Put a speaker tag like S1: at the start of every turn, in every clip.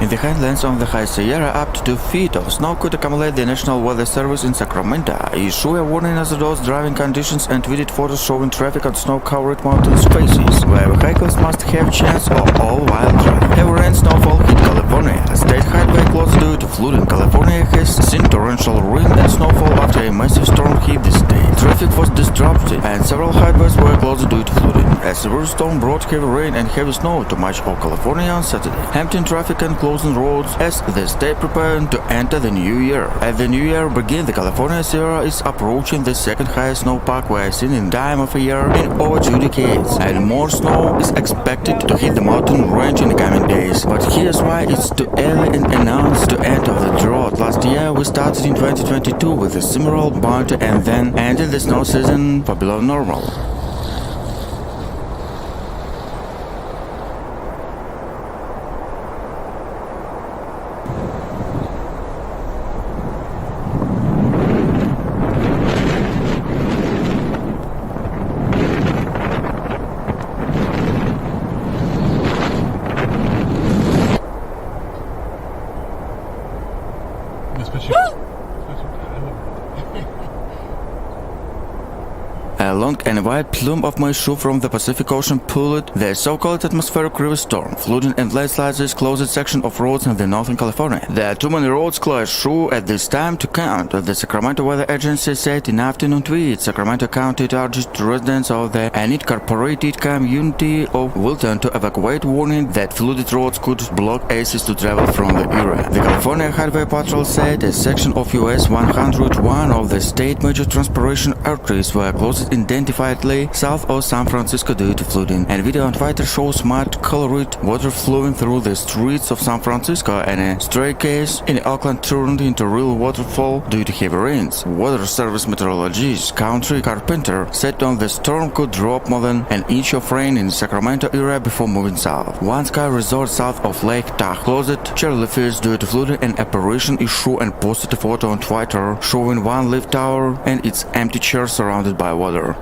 S1: In the highlands of the High Sierra, up to 2 feet of snow could accumulate. The National Weather Service in Sacramento issued a warning as those driving conditions and tweeted photos showing traffic on snow-covered mountain spaces, where vehicles must have chance of all-while drive. Heavy rain snowfall hit California. State highway closed due to flooding. California has seen torrential rain and snowfall after a massive storm hit the state. Traffic was disrupted and several highways were closed due to flooding. A severe storm brought heavy rain and heavy snow to much of California on Saturday, emptying traffic and closing roads as the state preparing to enter the new year. As the new year begins, the California Sierra is approaching the second highest snowpack we have seen in time of a year in over 2 decades, and more snow is expected to hit the mountain range in the coming days. But here's why it's too early and announced the end of the drought. Last year we started in 2022 with a similar bounty and then ended the snow season for below normal. A long and wide plume of my shoe from the Pacific Ocean pulled the so-called atmospheric river storm, flooding and landslides this closed section of roads in the northern California. There are too many roads closed through at this time to count, the Sacramento Weather Agency said in afternoon tweet. Sacramento County urged residents of the unincorporated community of Wilton to evacuate, warning that flooded roads could block access to travel from the area. The California Highway Patrol said a section of US 101 of the state major transportation arteries were closed indefinitely south of San Francisco due to flooding, and video on Twitter shows mud colored water flowing through the streets of San Francisco, and a staircase in Oakland turned into real waterfall due to heavy rains. Water Service meteorologist Country Carpenter said on the storm could drop more than an inch of rain in the Sacramento area before moving south. One ski resort south of Lake Tahoe closed cheerleaders due to flooding. An apparition issue and posted a photo on Twitter showing one lift tower and its empty chair surrounded by water.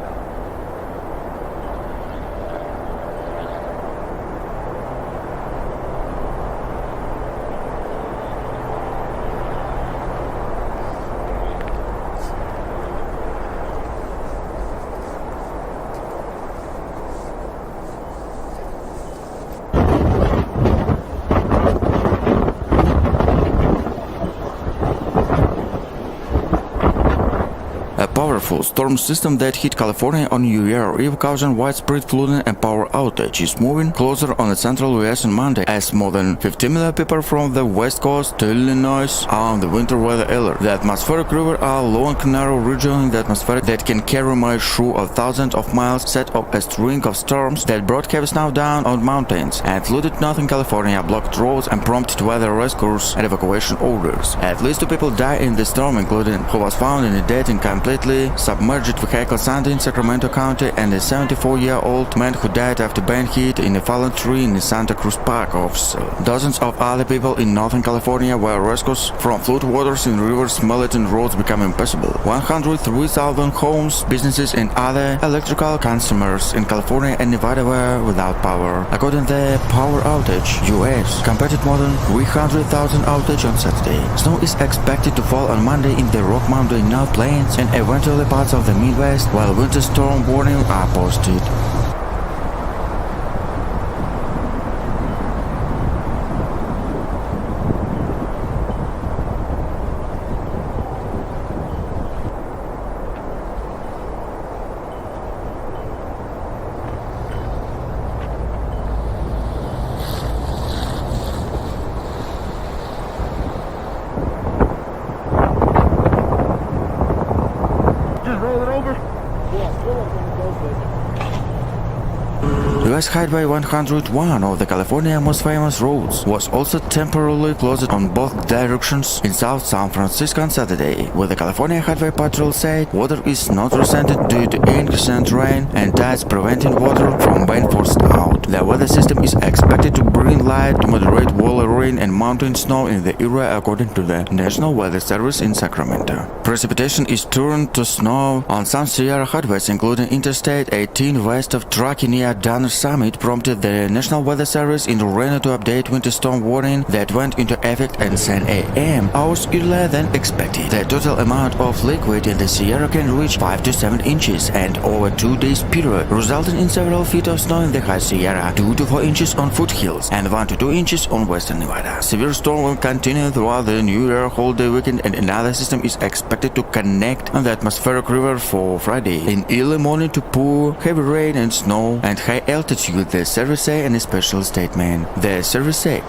S1: A powerful storm system that hit California on New Year Eve causing widespread flooding and power outage is moving closer on the central US on Monday, as more than 50 million people from the west coast to Illinois are on the winter weather alert. The atmospheric river are a long narrow region in the atmosphere that can carry miles through of thousands of miles, set up a string of storms that brought heavy snow down on mountains and flooded northern California, blocked roads and prompted weather rescues and evacuation orders. At least 2 people died in the storm, including who was found in a dead and completely submerged vehicle Sunday in Sacramento County, and a 74-year-old man who died after being hit in a fallen tree in the Santa Cruz Park office. Dozens of other people in Northern California were rescued from floodwaters in rivers, melting roads become impassable. 103,000 homes, businesses and other electrical consumers in California and Nevada were without power. According to the Power Outage US, compared more than 300,000 outage on Saturday. Snow is expected to fall on Monday in the Rock Mountain North Plains and eventually parts of the Midwest, while winter storm warnings are posted. US Highway 101 of the California most famous roads was also temporarily closed on both directions in South San Francisco on Saturday, where the California Highway Patrol said water is not presented due to increasing rain and tides preventing water from being forced out. The weather system is expected to bring light to moderate wall rain and mountain snow in the area, according to the National Weather Service in Sacramento. Precipitation is turned to snow on some Sierra highways, including Interstate 18 west of Truckee near Donner summit prompted the National Weather Service in Reno to update winter storm warning that went into effect at 10 a.m. hours earlier than expected. The total amount of liquid in the Sierra can reach 5 to 7 inches and over 2 days period, resulting in several feet of snow in the High Sierra, 2 to 4 inches on foothills, and 1 to 2 inches on western Nevada. Severe storm will continue throughout the New Year holiday weekend, and another system is expected to connect on the atmospheric river for Friday. In early morning to pour heavy rain and snow and high altitude, the service say in a special statement. The service say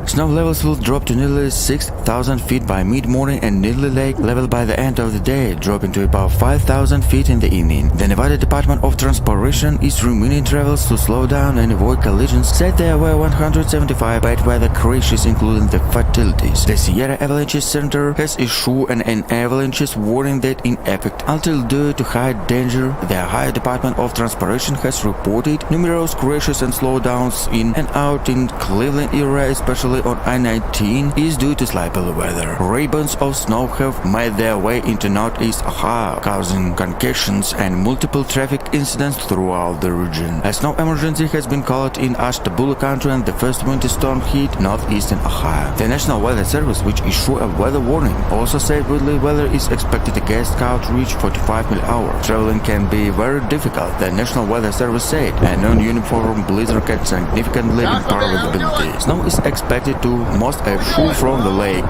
S1: snow levels will drop to nearly 6,000 feet by mid-morning and nearly lake level by the end of the day, dropping to about 5,000 feet in the evening. The Nevada Department of Transportation is reminding travelers to slow down and avoid collisions, said there were 175 bad weather crashes, including the fatalities. The Sierra Avalanche Center has issued an avalanche warning that in effect until due to high danger. The Ohio Department of Transportation has reported numerous crashes and slowdowns in and out in Cleveland area, especially on I-19, is due to slippery weather. Ribbons of snow have made their way into northeast Ohio, causing congestions and multiple traffic incidents throughout the region. A snow emergency has been called in Ashtabula County, and the first winter storm hit northeastern Ohio. The National Weather Service, which issued a weather warning, also said windy weather is expected against Scout reach 45 mile/hour. Traveling can be very difficult, the National Weather Service said. A non-uniform blizzard can significantly impair visibility. Snow is expected to most a shoe from the lake.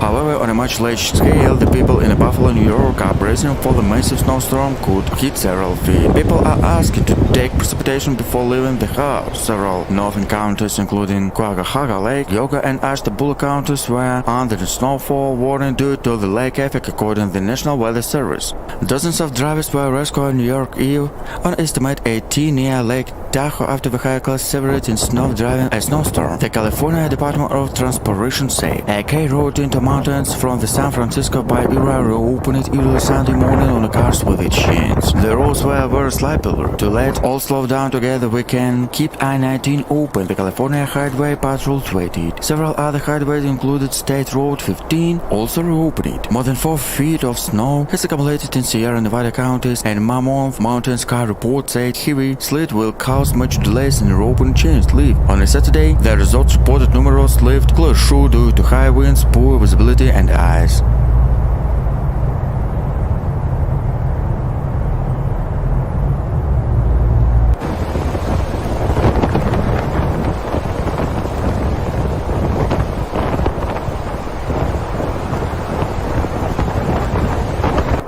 S1: However, on a much larger scale, the people in Buffalo, New York are bracing for the massive snowstorm could hit several feet. People are asked to take precipitation before leaving the house. Several northern counties, including Cuyahoga Lake, Yoga, and Ashtabula counties, were under the snowfall warning due to the lake effect, according to the National Weather Service. Dozens of drivers were rescued in New York EUA on estimate 18 near Lake Tahoe after vehicles severed in snow driving a snowstorm. The California Department of Transportation say a K road into mountains from the San Francisco Bay area reopened early Sunday morning on the cars with enchentes. The roads were very slippery. To let all slow down together, we can keep I-19 open, the California Highway Patrol tweeted. Several other highways, included State Road 15, also reopened. More than 4 feet of snow has accumulated in Sierra Nevada counties, and Mammoth Mountain Sky Report said heavy sleet will cause much delays in reopening changed leave. On a Saturday, the resort reported numerous lift closure due to high winds, poor visibility, and ice.